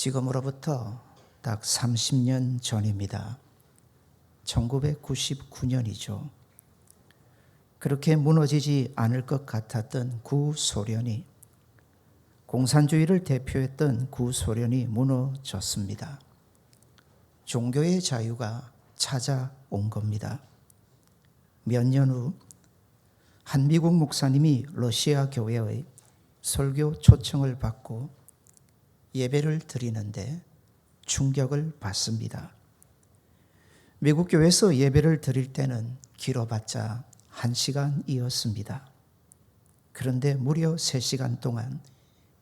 지금으로부터 딱 30년 전입니다. 1999년이죠. 그렇게 무너지지 않을 것 같았던 구소련이, 공산주의를 대표했던 구소련이 무너졌습니다. 종교의 자유가 찾아온 겁니다. 몇 년 후 한 미국 목사님이 러시아 교회의 설교 초청을 받고 예배를 드리는데 충격을 받습니다. 미국 교회에서 예배를 드릴 때는 길어봤자 1시간이었습니다. 그런데 무려 3시간 동안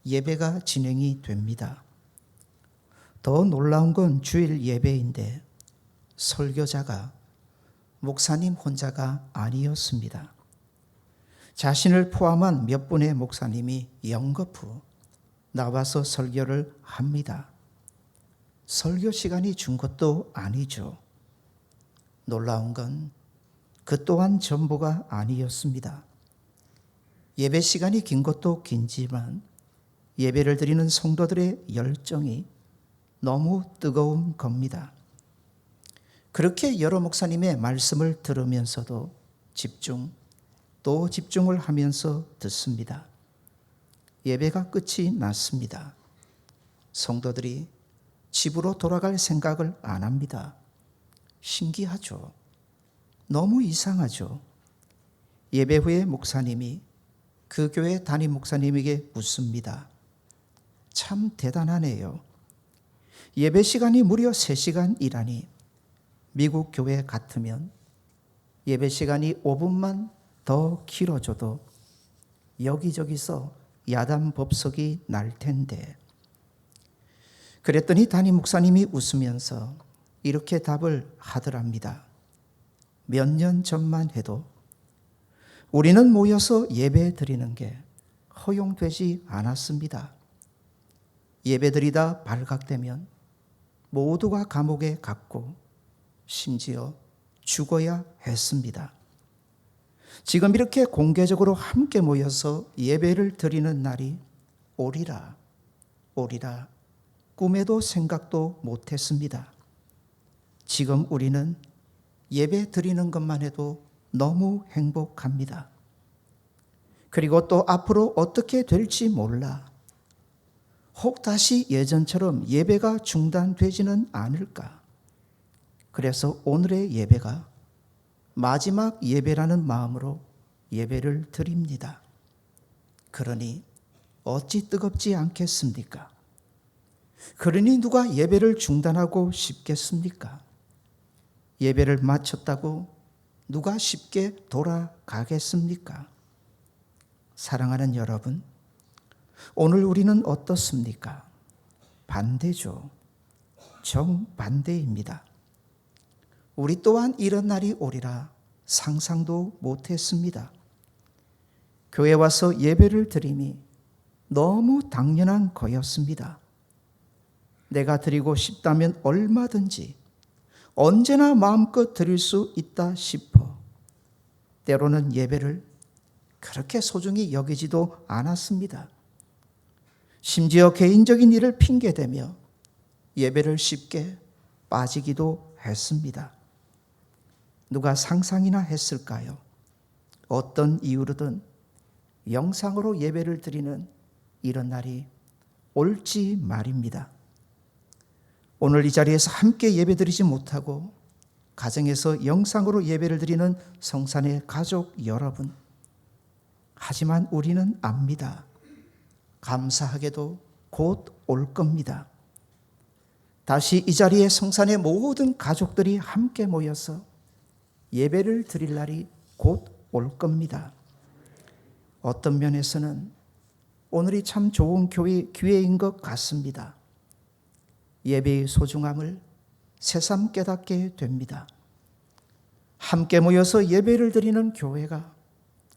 예배가 진행이 됩니다. 더 놀라운 건 주일 예배인데 설교자가 목사님 혼자가 아니었습니다. 자신을 포함한 몇 분의 목사님이 연거푸 나와서 설교를 합니다. 설교 시간이 준 것도 아니죠. 놀라운 건 그 또한 전부가 아니었습니다. 예배 시간이 긴 것도 긴지만 예배를 드리는 성도들의 열정이 너무 뜨거운 겁니다. 그렇게 여러 목사님의 말씀을 들으면서도 또 집중을 하면서 듣습니다. 예배가 끝이 났습니다. 성도들이 집으로 돌아갈 생각을 안 합니다. 신기하죠? 너무 이상하죠? 예배 후에 목사님이 그 교회 담임 목사님에게 묻습니다. 참 대단하네요. 예배 시간이 무려 3시간이라니 미국 교회 같으면 예배 시간이 5분만 더 길어져도 여기저기서 야단 법석이 날 텐데. 그랬더니 담임 목사님이 웃으면서 이렇게 답을 하더랍니다. 몇 년 전만 해도 우리는 모여서 예배 드리는 게 허용되지 않았습니다. 예배 드리다 발각되면 모두가 감옥에 갔고 심지어 죽어야 했습니다. 지금 이렇게 공개적으로 함께 모여서 예배를 드리는 날이 오리라 꿈에도 생각도 못했습니다. 지금 우리는 예배 드리는 것만 해도 너무 행복합니다. 그리고 또 앞으로 어떻게 될지 몰라. 혹 다시 예전처럼 예배가 중단되지는 않을까. 그래서 오늘의 예배가 마지막 예배라는 마음으로 예배를 드립니다. 그러니 어찌 뜨겁지 않겠습니까? 그러니 누가 예배를 중단하고 싶겠습니까? 예배를 마쳤다고 누가 쉽게 돌아가겠습니까? 사랑하는 여러분, 오늘 우리는 어떻습니까? 반대죠. 정반대입니다. 우리 또한 이런 날이 오리라 상상도 못했습니다. 교회 와서 예배를 드림이 너무 당연한 거였습니다. 내가 드리고 싶다면 얼마든지 언제나 마음껏 드릴 수 있다 싶어 때로는 예배를 그렇게 소중히 여기지도 않았습니다. 심지어 개인적인 일을 핑계대며 예배를 쉽게 빠지기도 했습니다. 누가 상상이나 했을까요? 어떤 이유로든 영상으로 예배를 드리는 이런 날이 올지 말입니다. 오늘 이 자리에서 함께 예배드리지 못하고 가정에서 영상으로 예배를 드리는 성산의 가족 여러분, 하지만 우리는 압니다. 감사하게도 곧 올 겁니다. 다시 이 자리에 성산의 모든 가족들이 함께 모여서 예배를 드릴 날이 곧 올 겁니다. 어떤 면에서는 오늘이 참 좋은 기회인 것 같습니다. 예배의 소중함을 새삼 깨닫게 됩니다. 함께 모여서 예배를 드리는 교회가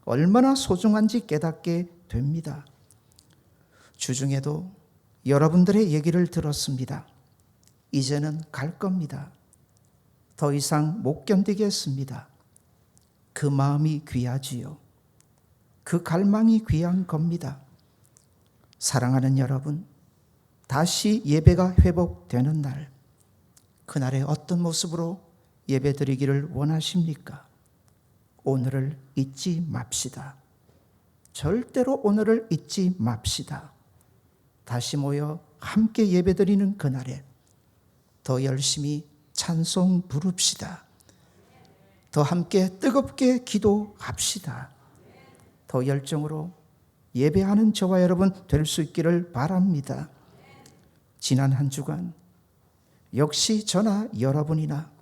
얼마나 소중한지 깨닫게 됩니다. 주중에도 여러분들의 얘기를 들었습니다. 이제는 갈 겁니다. 더 이상 못 견디겠습니다. 그 마음이 귀하지요. 그 갈망이 귀한 겁니다. 사랑하는 여러분, 다시 예배가 회복되는 날, 그날에 어떤 모습으로 예배드리기를 원하십니까? 오늘을 잊지 맙시다. 절대로 오늘을 잊지 맙시다. 다시 모여 함께 예배드리는 그날에 더 열심히 찬송 부릅시다. 더 함께 뜨겁게 기도합시다. 더 열정으로 예배하는 저와 여러분 될 수 있기를 바랍니다. 지난 한 주간 역시 저나 여러분이나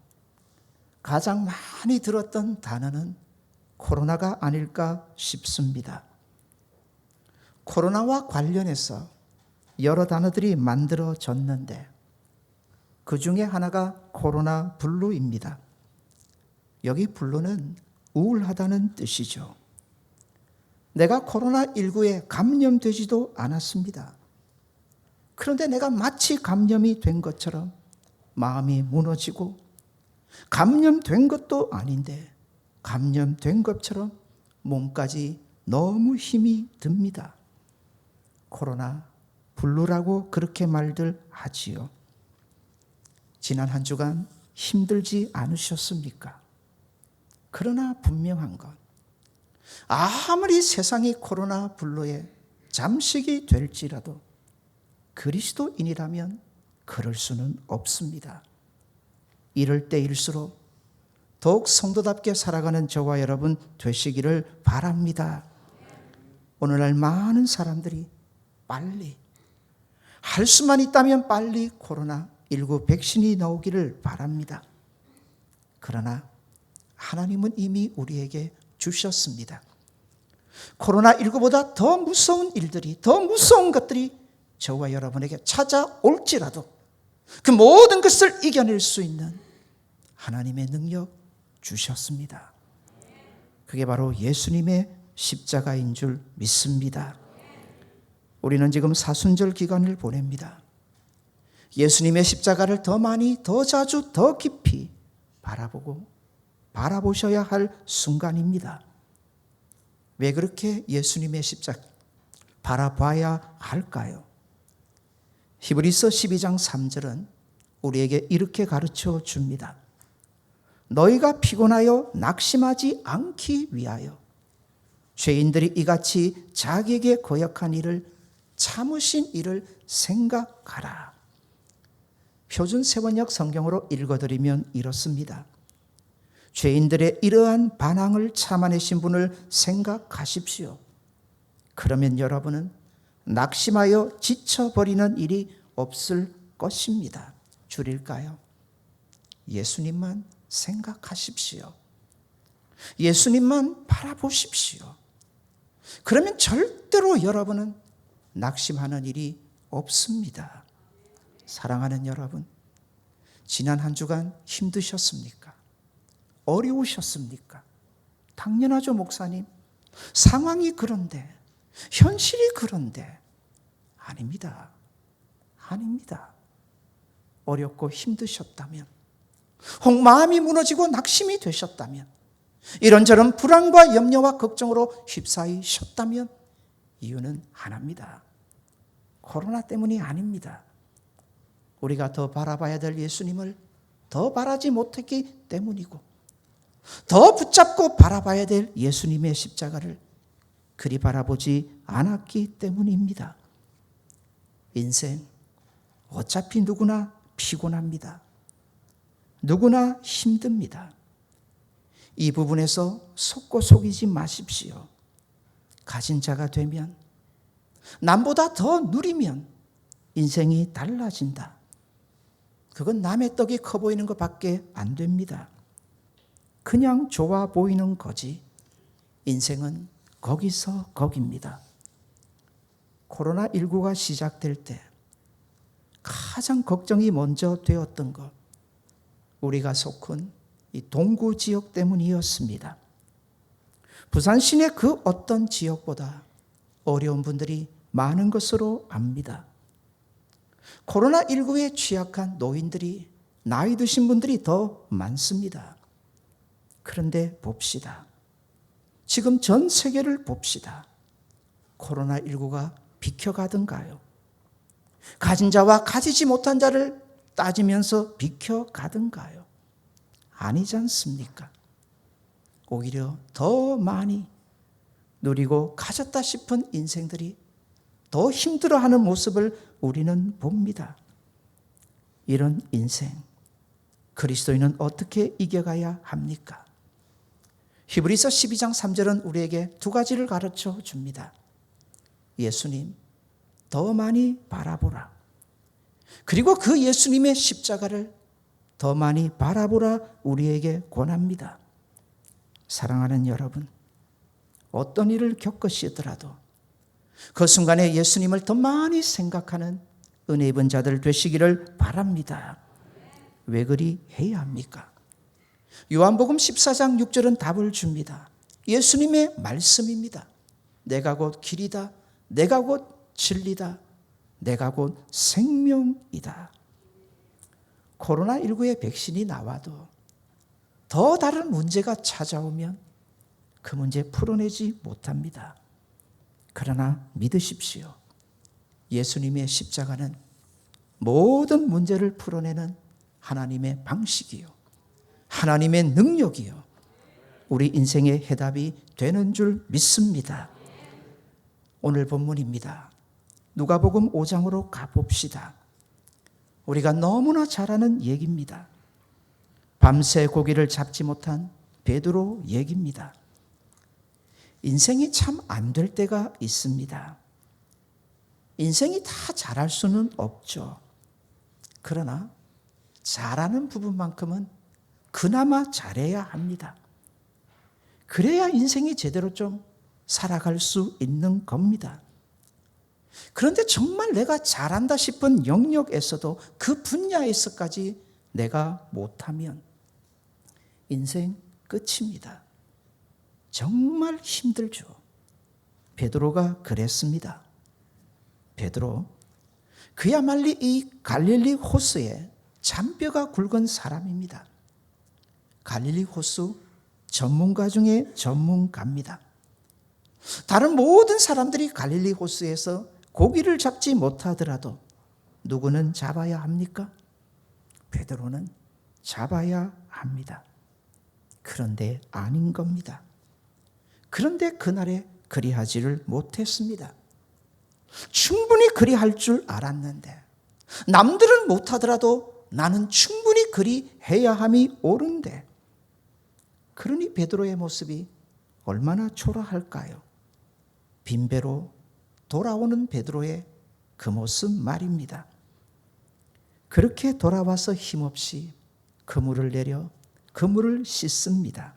가장 많이 들었던 단어는 코로나가 아닐까 싶습니다. 코로나와 관련해서 여러 단어들이 만들어졌는데 그 중에 하나가 코로나 블루입니다. 여기 블루는 우울하다는 뜻이죠. 내가 코로나19에 감염되지도 않았습니다. 그런데 내가 마치 감염이 된 것처럼 마음이 무너지고 감염된 것도 아닌데 감염된 것처럼 몸까지 너무 힘이 듭니다. 코로나 블루라고 그렇게 말들 하지요. 지난 한 주간 힘들지 않으셨습니까? 그러나 분명한 건 아무리 세상이 코로나 블루에 잠식이 될지라도 그리스도인이라면 그럴 수는 없습니다. 이럴 때일수록 더욱 성도답게 살아가는 저와 여러분 되시기를 바랍니다. 오늘날 많은 사람들이 빨리 할 수만 있다면 빨리 코로나19 백신이 나오기를 바랍니다. 그러나 하나님은 이미 우리에게 주셨습니다. 코로나19보다 더 무서운 일들이, 더 무서운 것들이 저와 여러분에게 찾아올지라도 그 모든 것을 이겨낼 수 있는 하나님의 능력 주셨습니다. 그게 바로 예수님의 십자가인 줄 믿습니다. 우리는 지금 사순절 기간을 보냅니다. 예수님의 십자가를 더 많이, 더 자주, 더 깊이 바라보셔야 할 순간입니다. 왜 그렇게 예수님의 십자가 바라봐야 할까요? 히브리서 12장 3절은 우리에게 이렇게 가르쳐 줍니다. 너희가 피곤하여 낙심하지 않기 위하여 죄인들이 이같이 자기에게 거역한 일을 참으신 일을 생각하라. 표준 세번역 성경으로 읽어드리면 이렇습니다. 죄인들의 이러한 반항을 참아내신 분을 생각하십시오. 그러면 여러분은 낙심하여 지쳐버리는 일이 없을 것입니다. 줄일까요? 예수님만 생각하십시오. 예수님만 바라보십시오. 그러면 절대로 여러분은 낙심하는 일이 없습니다. 사랑하는 여러분, 지난 한 주간 힘드셨습니까? 어려우셨습니까? 당연하죠, 목사님. 상황이 그런데, 현실이 그런데. 아닙니다. 아닙니다. 어렵고 힘드셨다면, 혹 마음이 무너지고 낙심이 되셨다면, 이런저런 불안과 염려와 걱정으로 휩싸이셨다면 이유는 하나입니다. 코로나 때문이 아닙니다. 우리가 더 바라봐야 될 예수님을 더 바라지 못했기 때문이고, 더 붙잡고 바라봐야 될 예수님의 십자가를 그리 바라보지 않았기 때문입니다. 인생 어차피 누구나 피곤합니다. 누구나 힘듭니다. 이 부분에서 속고 속이지 마십시오. 가진 자가 되면, 남보다 더 누리면 인생이 달라진다. 그건 남의 떡이 커 보이는 것밖에 안 됩니다. 그냥 좋아 보이는 거지 인생은 거기서 거기입니다. 코로나19가 시작될 때 가장 걱정이 먼저 되었던 것, 우리가 속한 이 동구 지역 때문이었습니다. 부산 시내 그 어떤 지역보다 어려운 분들이 많은 것으로 압니다. 코로나19에 취약한 노인들이, 나이 드신 분들이 더 많습니다. 그런데 봅시다. 지금 전 세계를 봅시다. 코로나19가 비켜가던가요? 가진 자와 가지지 못한 자를 따지면서 비켜가든가요? 아니지 않습니까? 오히려 더 많이 누리고 가졌다 싶은 인생들이 더 힘들어하는 모습을 우리는 봅니다. 이런 인생, 그리스도인은 어떻게 이겨가야 합니까? 히브리서 12장 3절은 우리에게 두 가지를 가르쳐 줍니다. 예수님, 더 많이 바라보라. 그리고 그 예수님의 십자가를 더 많이 바라보라 우리에게 권합니다. 사랑하는 여러분, 어떤 일을 겪으시더라도 그 순간에 예수님을 더 많이 생각하는 은혜 입은 자들 되시기를 바랍니다. 왜 그리 해야 합니까? 요한복음 14장 6절은 답을 줍니다. 예수님의 말씀입니다. 내가 곧 길이다. 내가 곧 진리다. 내가 곧 생명이다. 코로나19의 백신이 나와도 더 다른 문제가 찾아오면 그 문제 풀어내지 못합니다. 그러나 믿으십시오. 예수님의 십자가는 모든 문제를 풀어내는 하나님의 방식이요, 하나님의 능력이요, 우리 인생의 해답이 되는 줄 믿습니다. 오늘 본문입니다. 누가복음 5장으로 가봅시다. 우리가 너무나 잘 아는 얘기입니다. 밤새 고기를 잡지 못한 베드로 얘기입니다. 인생이 참 안 될 때가 있습니다. 인생이 다 잘할 수는 없죠. 그러나 잘하는 부분만큼은 그나마 잘해야 합니다. 그래야 인생이 제대로 좀 살아갈 수 있는 겁니다. 그런데 정말 내가 잘한다 싶은 영역에서도 그 분야에서까지 내가 못하면 인생 끝입니다. 정말 힘들죠. 베드로가 그랬습니다. 베드로, 그야말로 이 갈릴리 호수에 잔뼈가 굵은 사람입니다. 갈릴리 호수 전문가 중에 전문가입니다. 다른 모든 사람들이 갈릴리 호수에서 고기를 잡지 못하더라도 누구는 잡아야 합니까? 베드로는 잡아야 합니다. 그런데 아닌 겁니다. 그런데 그날에 그리하지를 못했습니다. 충분히 그리할 줄 알았는데, 남들은 못하더라도 나는 충분히 그리해야 함이 옳은데, 그러니 베드로의 모습이 얼마나 초라할까요? 빈배로 돌아오는 베드로의 그 모습 말입니다. 그렇게 돌아와서 힘없이 그물을 내려 그물을 씻습니다.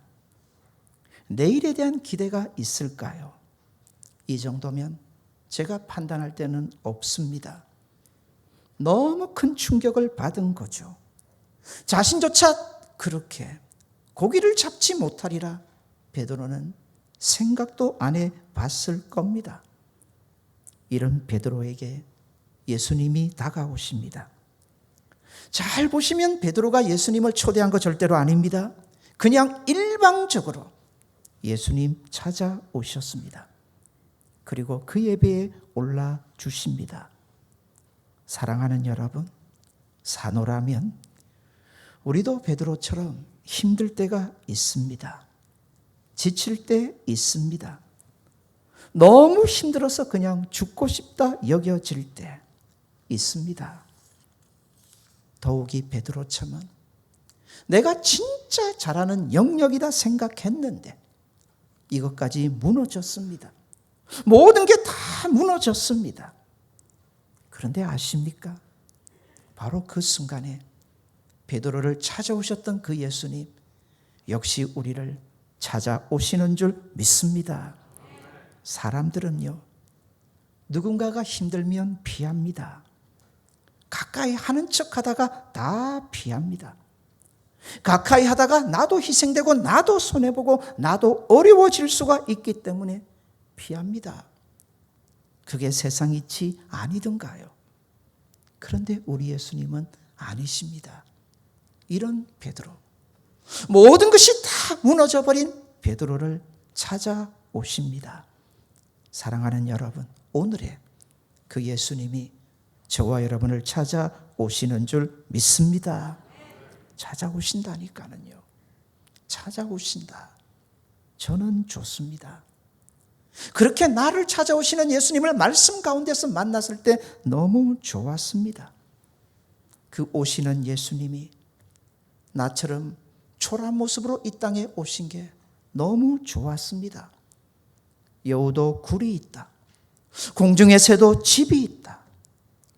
내일에 대한 기대가 있을까요? 이 정도면 제가 판단할 때는 없습니다. 너무 큰 충격을 받은 거죠. 자신조차 그렇게 고기를 잡지 못하리라 베드로는 생각도 안 해봤을 겁니다. 이런 베드로에게 예수님이 다가오십니다. 잘 보시면 베드로가 예수님을 초대한 거 절대로 아닙니다. 그냥 일방적으로 예수님 찾아오셨습니다. 그리고 그 예배에 올라주십니다. 사랑하는 여러분, 사노라면 우리도 베드로처럼 힘들 때가 있습니다. 지칠 때 있습니다. 너무 힘들어서 그냥 죽고 싶다 여겨질 때 있습니다. 더욱이 베드로처럼 내가 진짜 잘하는 영역이다 생각했는데 이것까지 무너졌습니다. 모든 게 다 무너졌습니다. 그런데 아십니까? 바로 그 순간에 베드로를 찾아오셨던 그 예수님 역시 우리를 찾아오시는 줄 믿습니다. 사람들은요, 누군가가 힘들면 피합니다. 가까이 하는 척 하다가 다 피합니다. 가까이 하다가 나도 희생되고 나도 손해보고 나도 어려워질 수가 있기 때문에 피합니다. 그게 세상 이치 아니던가요? 그런데 우리 예수님은 아니십니다. 이런 베드로, 모든 것이 다 무너져버린 베드로를 찾아오십니다. 사랑하는 여러분, 오늘의 그 예수님이 저와 여러분을 찾아오시는 줄 믿습니다. 찾아오신다니까는요. 찾아오신다. 저는 좋습니다. 그렇게 나를 찾아오시는 예수님을 말씀 가운데서 만났을 때 너무 좋았습니다. 그 오시는 예수님이 나처럼 초라한 모습으로 이 땅에 오신 게 너무 좋았습니다. 여우도 굴이 있다. 공중의 새도 집이 있다.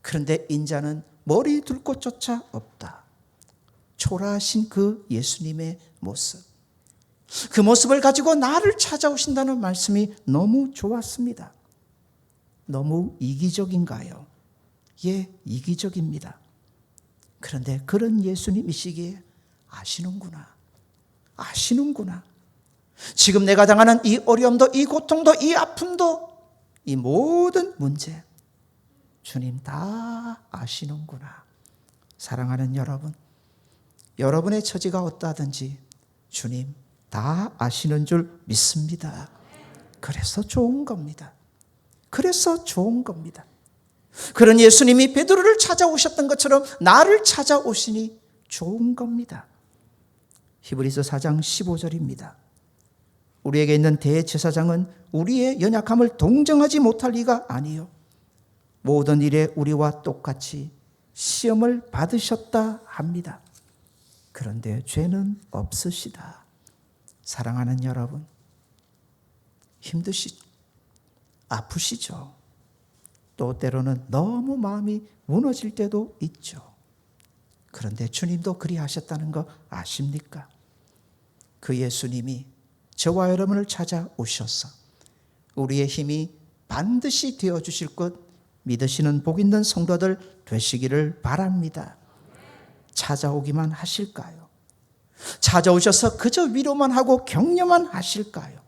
그런데 인자는 머리 둘 곳조차 없다. 초라하신 그 예수님의 모습. 그 모습을 가지고 나를 찾아오신다는 말씀이 너무 좋았습니다. 너무 이기적인가요? 예, 이기적입니다. 그런데 그런 예수님이시기에 아시는구나. 지금 내가 당하는 이 어려움도, 이 고통도, 이 아픔도, 이 모든 문제 주님 다 아시는구나. 사랑하는 여러분, 여러분의 처지가 어떠하든지 주님 다 아시는 줄 믿습니다. 그래서 좋은 겁니다. 그런 예수님이 베드로를 찾아오셨던 것처럼 나를 찾아오시니 좋은 겁니다. 히브리서 4장 15절입니다. 우리에게 있는 대제사장은 우리의 연약함을 동정하지 못할 리가 아니요 모든 일에 우리와 똑같이 시험을 받으셨다 합니다. 그런데 죄는 없으시다. 사랑하는 여러분, 힘드시죠? 아프시죠? 또 때로는 너무 마음이 무너질 때도 있죠. 그런데 주님도 그리하셨다는 거 아십니까? 그 예수님이 저와 여러분을 찾아오셔서 우리의 힘이 반드시 되어주실 것 믿으시는 복 있는 성도들 되시기를 바랍니다. 찾아오기만 하실까요? 찾아오셔서 그저 위로만 하고 격려만 하실까요?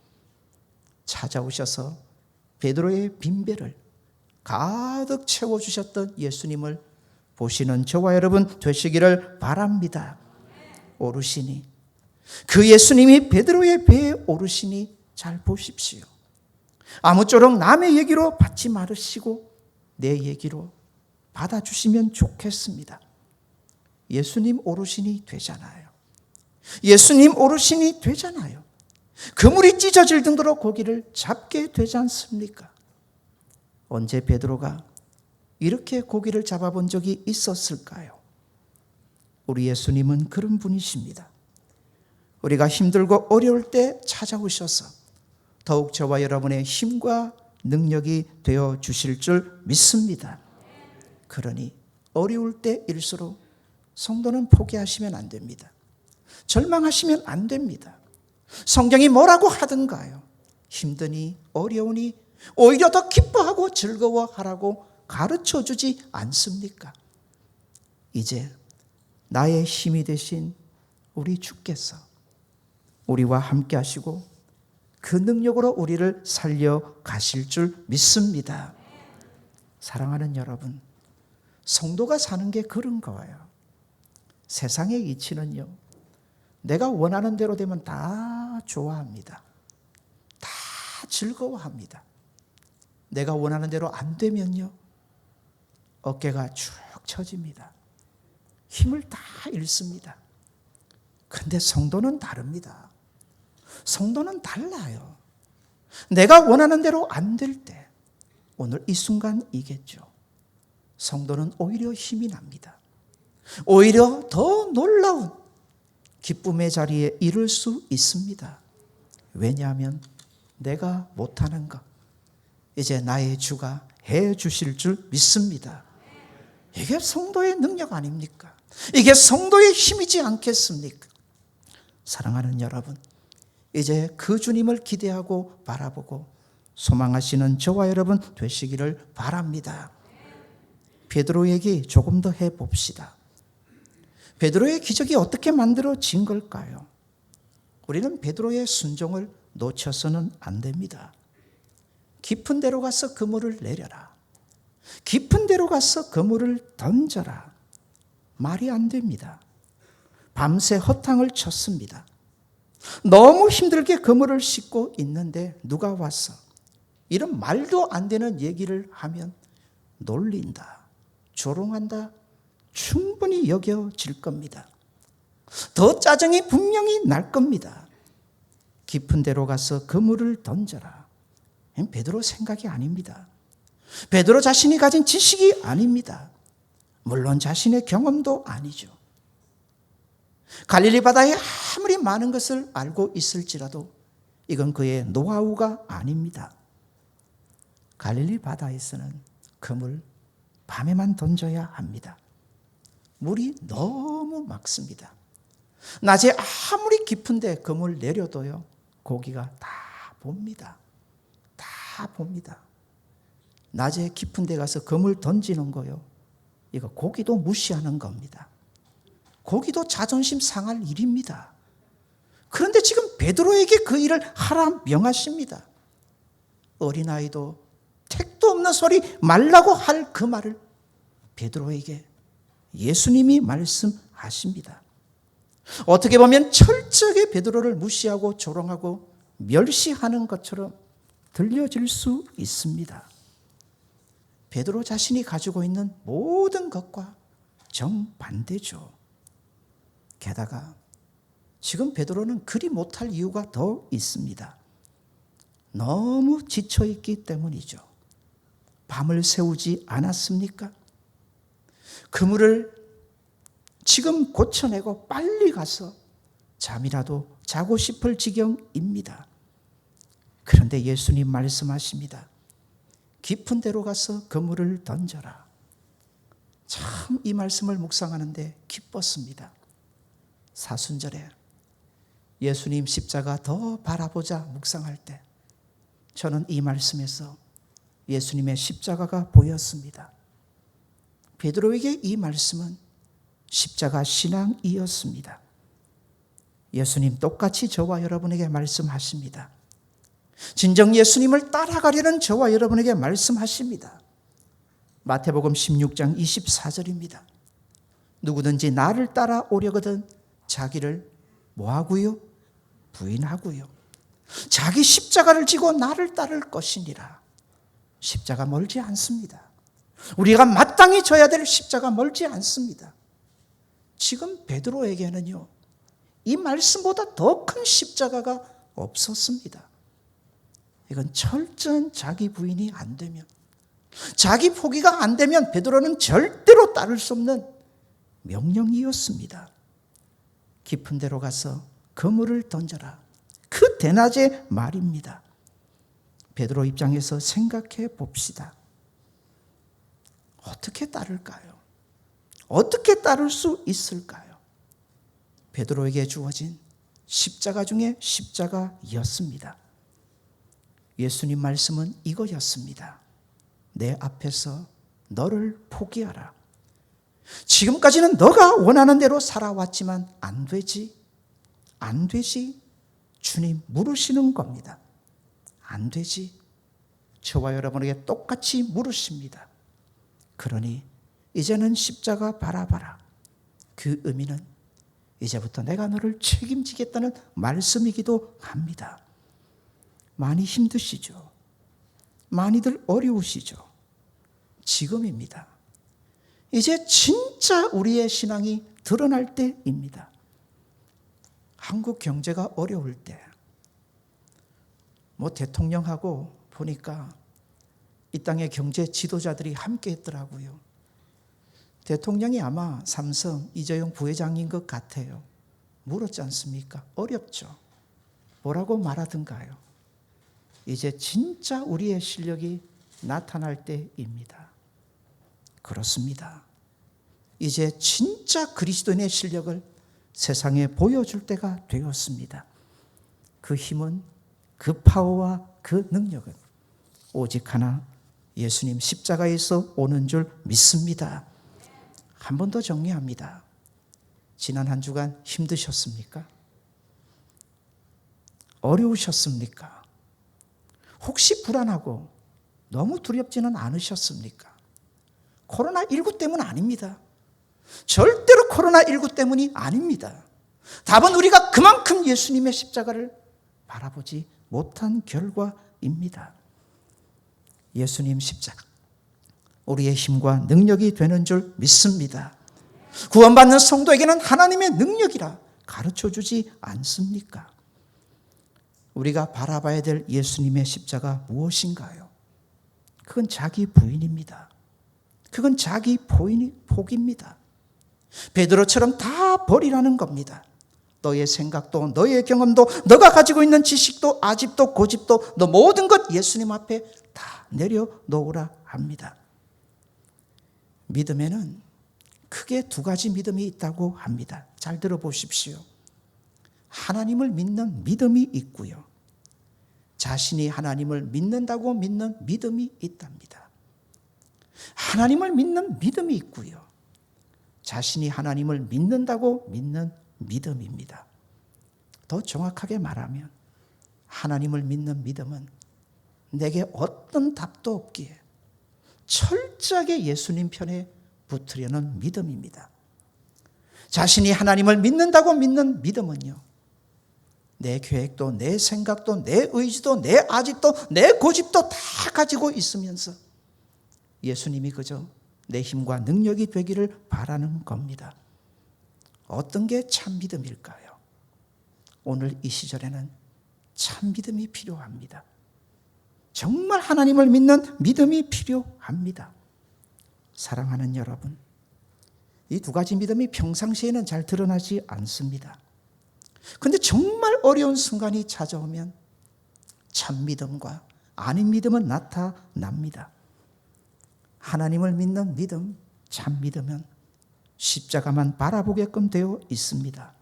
찾아오셔서 베드로의 빈배를 가득 채워주셨던 예수님을 보시는 저와 여러분 되시기를 바랍니다. 오르시니, 그 예수님이 베드로의 배에 오르시니 잘 보십시오. 아무쪼록 남의 얘기로 받지 말으시고 내 얘기로 받아주시면 좋겠습니다. 예수님 오르시니 되잖아요. 그물이 찢어질 정도로 고기를 잡게 되지 않습니까? 언제 베드로가 이렇게 고기를 잡아본 적이 있었을까요? 우리 예수님은 그런 분이십니다. 우리가 힘들고 어려울 때 찾아오셔서 더욱 저와 여러분의 힘과 능력이 되어 주실 줄 믿습니다. 그러니 어려울 때일수록 성도는 포기하시면 안 됩니다. 절망하시면 안 됩니다. 성경이 뭐라고 하든가요. 힘드니 어려우니 오히려 더 기뻐하고 즐거워하라고 가르쳐주지 않습니까? 이제 나의 힘이 되신 우리 주께서 우리와 함께 하시고 그 능력으로 우리를 살려가실 줄 믿습니다. 사랑하는 여러분, 성도가 사는 게 그런 거예요. 세상의 이치는요, 내가 원하는 대로 되면 다 좋아합니다. 다 즐거워합니다. 내가 원하는 대로 안 되면요, 어깨가 축 처집니다. 힘을 다 잃습니다. 그런데 성도는 다릅니다. 성도는 달라요. 내가 원하는 대로 안 될 때, 오늘 이 순간이겠죠. 성도는 오히려 힘이 납니다. 오히려 더 놀라운 기쁨의 자리에 이를 수 있습니다. 왜냐하면 내가 못하는 것, 이제 나의 주가 해 주실 줄 믿습니다. 이게 성도의 능력 아닙니까? 이게 성도의 힘이지 않겠습니까? 사랑하는 여러분, 이제 그 주님을 기대하고 바라보고 소망하시는 저와 여러분 되시기를 바랍니다. 베드로 얘기 조금 더 해봅시다. 베드로의 기적이 어떻게 만들어진 걸까요? 우리는 베드로의 순종을 놓쳐서는 안 됩니다. 깊은 데로 가서 그물을 내려라. 깊은 데로 가서 그물을 던져라. 말이 안 됩니다. 밤새 허탕을 쳤습니다. 너무 힘들게 그물을 싣고 있는데 누가 와서 이런 말도 안 되는 얘기를 하면 놀린다, 조롱한다 충분히 여겨질 겁니다. 더 짜증이 분명히 날 겁니다. 깊은 데로 가서 그물을 던져라. 베드로 생각이 아닙니다. 베드로 자신이 가진 지식이 아닙니다. 물론 자신의 경험도 아니죠. 갈릴리 바다에 아무리 많은 것을 알고 있을지라도 이건 그의 노하우가 아닙니다. 갈릴리 바다에서는 그물 밤에만 던져야 합니다. 물이 너무 맑습니다. 낮에 아무리 깊은데 그물 내려도요, 고기가 다 봅니다. 다 봅니다. 낮에 깊은 데 가서 그물 던지는 거요, 이거 고기도 무시하는 겁니다. 고기도 자존심 상할 일입니다. 그런데 지금 베드로에게 그 일을 하라 명하십니다. 어린아이도 택도 없는 소리 말라고 할 그 말을 베드로에게 예수님이 말씀하십니다. 어떻게 보면 철저하게 베드로를 무시하고 조롱하고 멸시하는 것처럼 들려질 수 있습니다. 베드로 자신이 가지고 있는 모든 것과 정반대죠. 게다가 지금 베드로는 그리 못할 이유가 더 있습니다. 너무 지쳐있기 때문이죠. 밤을 새우지 않았습니까? 그물을 지금 고쳐내고 빨리 가서 잠이라도 자고 싶을 지경입니다. 그런데 예수님 말씀하십니다. 깊은 데로 가서 그물을 던져라. 참 이 말씀을 묵상하는데 기뻤습니다. 사순절에 예수님 십자가 더 바라보자 묵상할 때 저는 이 말씀에서 예수님의 십자가가 보였습니다. 베드로에게 이 말씀은 십자가 신앙이었습니다. 예수님 똑같이 저와 여러분에게 말씀하십니다. 진정 예수님을 따라가려는 저와 여러분에게 말씀하십니다. 마태복음 16장 24절입니다. 누구든지 나를 따라오려거든 자기를 뭐하고요? 부인하고요. 자기 십자가를 지고 나를 따를 것이니라. 십자가 멀지 않습니다. 우리가 마땅히 져야 될 십자가 멀지 않습니다. 지금 베드로에게는요, 이 말씀보다 더 큰 십자가가 없었습니다. 이건 철저한 자기 부인이 안 되면, 자기 포기가 안 되면 베드로는 절대로 따를 수 없는 명령이었습니다. 깊은 데로 가서 그물을 던져라. 그 대낮의 말입니다. 베드로 입장에서 생각해 봅시다. 어떻게 따를까요? 어떻게 따를 수 있을까요? 베드로에게 주어진 십자가 중에 십자가였습니다. 예수님 말씀은 이거였습니다. 내 앞에서 너를 포기하라. 지금까지는 너가 원하는 대로 살아왔지만 안 되지. 안 되지. 주님 물으시는 겁니다. 안 되지. 저와 여러분에게 똑같이 물으십니다. 그러니 이제는 십자가 바라봐라. 그 의미는 이제부터 내가 너를 책임지겠다는 말씀이기도 합니다. 많이 힘드시죠? 많이들 어려우시죠? 지금입니다. 이제 진짜 우리의 신앙이 드러날 때입니다. 한국 경제가 어려울 때, 대통령하고 보니까 이 땅의 경제 지도자들이 함께 했더라고요. 대통령이 아마 삼성 이재용 부회장인 것 같아요. 물었지 않습니까? 어렵죠. 뭐라고 말하든가요. 이제 진짜 우리의 실력이 나타날 때입니다. 그렇습니다. 이제 진짜 그리스도인의 실력을 세상에 보여줄 때가 되었습니다. 그 힘은, 그 파워와 그 능력은 오직 하나 예수님 십자가에서 오는 줄 믿습니다. 한 번 더 정리합니다. 지난 한 주간 힘드셨습니까? 어려우셨습니까? 혹시 불안하고 너무 두렵지는 않으셨습니까? 코로나19 때문 아닙니다. 절대로 코로나19 때문이 아닙니다. 답은 우리가 그만큼 예수님의 십자가를 바라보지 못한 결과입니다. 예수님 십자가, 우리의 힘과 능력이 되는 줄 믿습니다. 구원받는 성도에게는 하나님의 능력이라 가르쳐주지 않습니까? 우리가 바라봐야 될 예수님의 십자가 무엇인가요? 그건 자기 부인입니다. 그건 자기 복입니다. 베드로처럼 다 버리라는 겁니다. 너의 생각도 너의 경험도 너가 가지고 있는 지식도 아집도 고집도 너 모든 것 예수님 앞에 다 내려놓으라 합니다. 믿음에는 크게 두 가지 믿음이 있다고 합니다. 잘 들어보십시오. 하나님을 믿는 믿음이 있고요. 자신이 하나님을 믿는다고 믿는 믿음이 있답니다. 하나님을 믿는 믿음이 있고요. 자신이 하나님을 믿는다고 믿는 믿음입니다. 더 정확하게 말하면 하나님을 믿는 믿음은 내게 어떤 답도 없기에 철저하게 예수님 편에 붙으려는 믿음입니다. 자신이 하나님을 믿는다고 믿는 믿음은요, 내 계획도 내 생각도 내 의지도 내 아집도 내 고집도 다 가지고 있으면서 예수님이 그저 내 힘과 능력이 되기를 바라는 겁니다. 어떤 게 참 믿음일까요? 오늘 이 시절에는 참 믿음이 필요합니다. 정말 하나님을 믿는 믿음이 필요합니다. 사랑하는 여러분, 이 두 가지 믿음이 평상시에는 잘 드러나지 않습니다. 그런데 정말 어려운 순간이 찾아오면 참 믿음과 아닌 믿음은 나타납니다. 하나님을 믿는 믿음, 참 믿음은 십자가만 바라보게끔 되어 있습니다.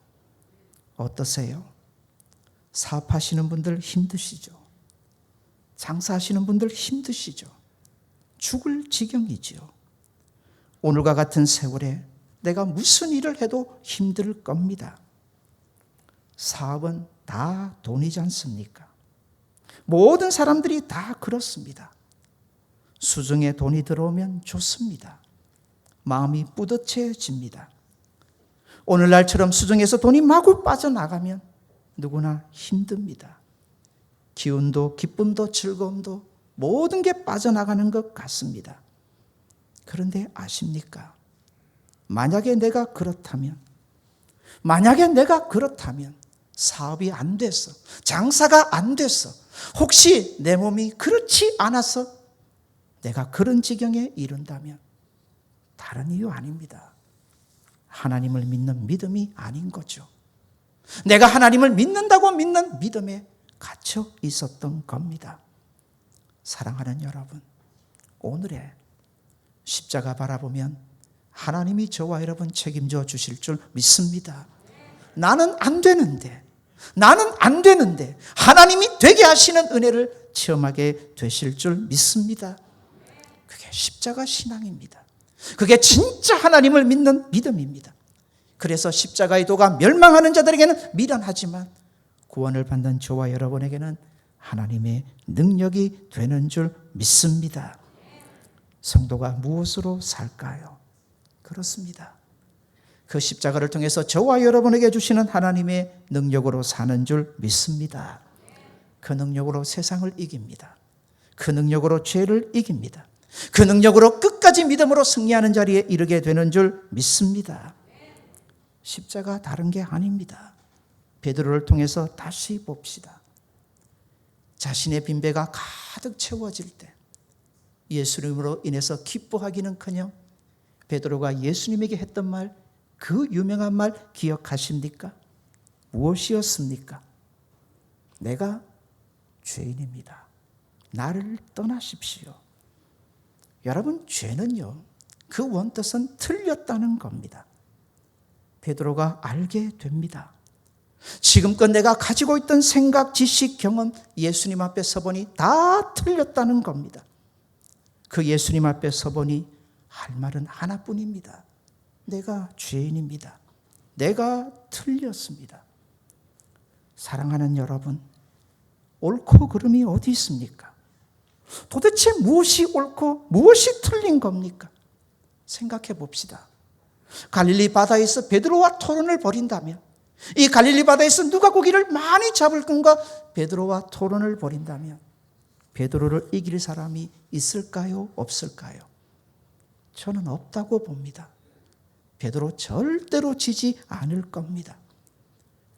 어떠세요? 사업하시는 분들 힘드시죠? 장사하시는 분들 힘드시죠? 죽을 지경이지요. 오늘과 같은 세월에 내가 무슨 일을 해도 힘들 겁니다. 사업은 다 돈이지 않습니까? 모든 사람들이 다 그렇습니다. 수중에 돈이 들어오면 좋습니다. 마음이 뿌듯해집니다. 오늘날처럼 수중에서 돈이 마구 빠져나가면 누구나 힘듭니다. 기운도 기쁨도 즐거움도 모든 게 빠져나가는 것 같습니다. 그런데 아십니까? 만약에 내가 그렇다면 사업이 안 됐어, 장사가 안 됐어, 혹시 내 몸이 그렇지 않아서 내가 그런 지경에 이른다면 다른 이유 아닙니다. 하나님을 믿는 믿음이 아닌 거죠. 내가 하나님을 믿는다고 믿는 믿음에 갇혀 있었던 겁니다. 사랑하는 여러분, 오늘의 십자가 바라보면 하나님이 저와 여러분 책임져 주실 줄 믿습니다. 나는 안 되는데 하나님이 되게 하시는 은혜를 체험하게 되실 줄 믿습니다. 그게 십자가 신앙입니다. 그게 진짜 하나님을 믿는 믿음입니다. 그래서 십자가의 도가 멸망하는 자들에게는 미련하지만 구원을 받는 저와 여러분에게는 하나님의 능력이 되는 줄 믿습니다. 성도가 무엇으로 살까요? 그렇습니다. 그 십자가를 통해서 저와 여러분에게 주시는 하나님의 능력으로 사는 줄 믿습니다. 그 능력으로 세상을 이깁니다. 그 능력으로 죄를 이깁니다. 그 능력으로 끝까지 믿음으로 승리하는 자리에 이르게 되는 줄 믿습니다. 십자가 다른 게 아닙니다. 베드로를 통해서 다시 봅시다. 자신의 빈배가 가득 채워질 때 예수님으로 인해서 기뻐하기는커녕 베드로가 예수님에게 했던 말, 그 유명한 말 기억하십니까? 무엇이었습니까? 내가 죄인입니다. 나를 떠나십시오. 여러분, 죄는요, 그 원뜻은 틀렸다는 겁니다. 베드로가 알게 됩니다. 지금껏 내가 가지고 있던 생각, 지식, 경험, 예수님 앞에 서보니 다 틀렸다는 겁니다. 그 예수님 앞에 서보니 할 말은 하나뿐입니다. 내가 죄인입니다. 내가 틀렸습니다. 사랑하는 여러분, 옳고 그름이 어디 있습니까? 도대체 무엇이 옳고 무엇이 틀린 겁니까? 생각해 봅시다. 갈릴리 바다에서 베드로와 토론을 벌인다면, 이 갈릴리 바다에서 누가 고기를 많이 잡을 건가 베드로와 토론을 벌인다면 베드로를 이길 사람이 있을까요? 없을까요? 저는 없다고 봅니다. 베드로 절대로 지지 않을 겁니다.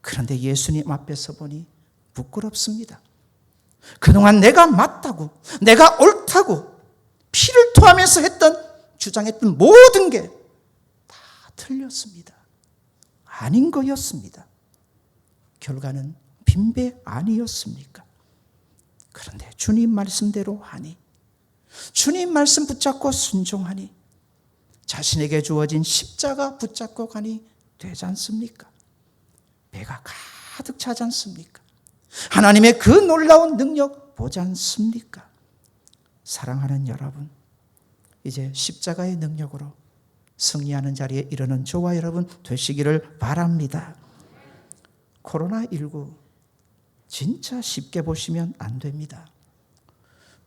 그런데 예수님 앞에서 보니 부끄럽습니다. 그동안 내가 맞다고, 내가 옳다고 피를 토하면서 주장했던 모든 게 다 틀렸습니다. 아닌 거였습니다. 결과는 빈배 아니었습니까? 그런데 주님 말씀대로 하니, 주님 말씀 붙잡고 순종하니, 자신에게 주어진 십자가 붙잡고 가니 되지 않습니까? 배가 가득 차지 않습니까? 하나님의 그 놀라운 능력 보지 않습니까? 사랑하는 여러분, 이제 십자가의 능력으로 승리하는 자리에 이르는 저와 여러분 되시기를 바랍니다. 코로나19 진짜 쉽게 보시면 안 됩니다.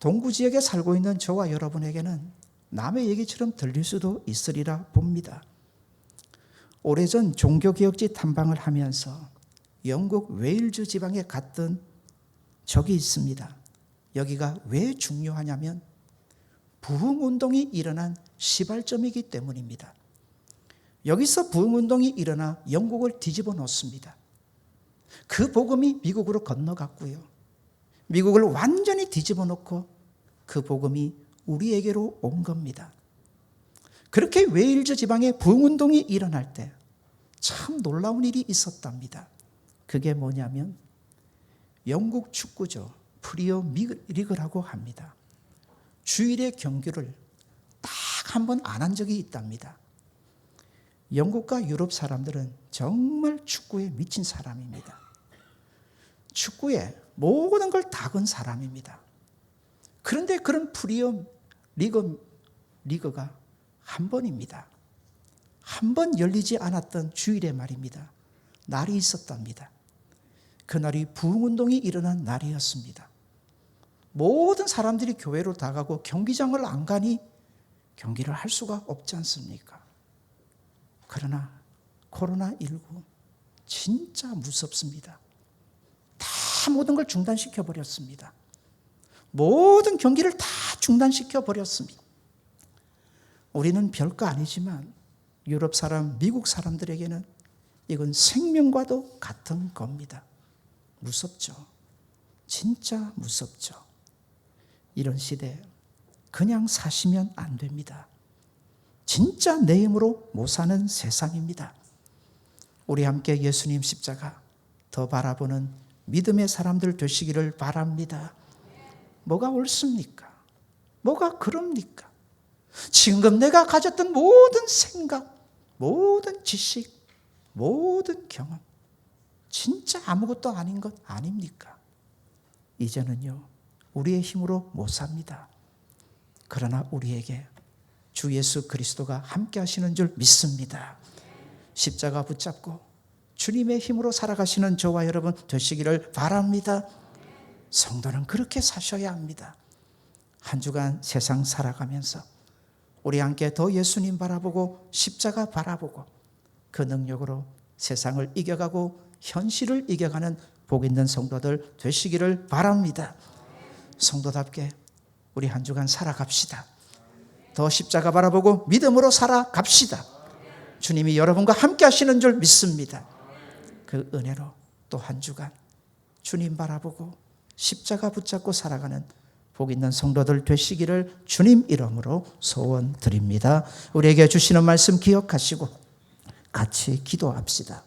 동구 지역에 살고 있는 저와 여러분에게는 남의 얘기처럼 들릴 수도 있으리라 봅니다. 오래전 종교개혁지 탐방을 하면서 영국 웨일즈 지방에 갔던 적이 있습니다. 여기가 왜 중요하냐면 부흥운동이 일어난 시발점이기 때문입니다. 여기서 부흥운동이 일어나 영국을 뒤집어 놓습니다. 그 복음이 미국으로 건너갔고요. 미국을 완전히 뒤집어 놓고 그 복음이 우리에게로 온 겁니다. 그렇게 웨일즈 지방에 부흥운동이 일어날 때 참 놀라운 일이 있었답니다. 그게 뭐냐면 영국 축구죠. 프리미어 리그라고 합니다. 주일의 경기를 딱 한 번 안 한 적이 있답니다. 영국과 유럽 사람들은 정말 축구에 미친 사람입니다. 축구에 모든 걸 다 건 사람입니다. 그런데 그런 프리미어 리그가 한 번입니다. 한 번 열리지 않았던 주일에 말입니다. 날이 있었답니다. 그날이 부흥운동이 일어난 날이었습니다. 모든 사람들이 교회로 다 가고 경기장을 안 가니 경기를 할 수가 없지 않습니까? 그러나 코로나19 진짜 무섭습니다. 다 모든 걸 중단시켜 버렸습니다. 모든 경기를 다 중단시켜 버렸습니다. 우리는 별거 아니지만 유럽 사람, 미국 사람들에게는 이건 생명과도 같은 겁니다. 무섭죠. 진짜 무섭죠. 이런 시대 그냥 사시면 안 됩니다. 진짜 내 힘으로 못 사는 세상입니다. 우리 함께 예수님 십자가 더 바라보는 믿음의 사람들 되시기를 바랍니다. 뭐가 옳습니까? 뭐가 그럽니까? 지금 내가 가졌던 모든 생각, 모든 지식, 모든 경험 진짜 아무것도 아닌 것 아닙니까? 이제는요 우리의 힘으로 못 삽니다. 그러나 우리에게 주 예수 그리스도가 함께 하시는 줄 믿습니다. 십자가 붙잡고 주님의 힘으로 살아가시는 저와 여러분 되시기를 바랍니다. 성도는 그렇게 사셔야 합니다. 한 주간 세상 살아가면서 우리 함께 더 예수님 바라보고 십자가 바라보고 그 능력으로 세상을 이겨가고 현실을 이겨가는 복 있는 성도들 되시기를 바랍니다. 성도답게 우리 한 주간 살아갑시다. 더 십자가 바라보고 믿음으로 살아갑시다. 주님이 여러분과 함께 하시는 줄 믿습니다. 그 은혜로 또 한 주간 주님 바라보고 십자가 붙잡고 살아가는 복 있는 성도들 되시기를 주님 이름으로 소원드립니다. 우리에게 주시는 말씀 기억하시고 같이 기도합시다.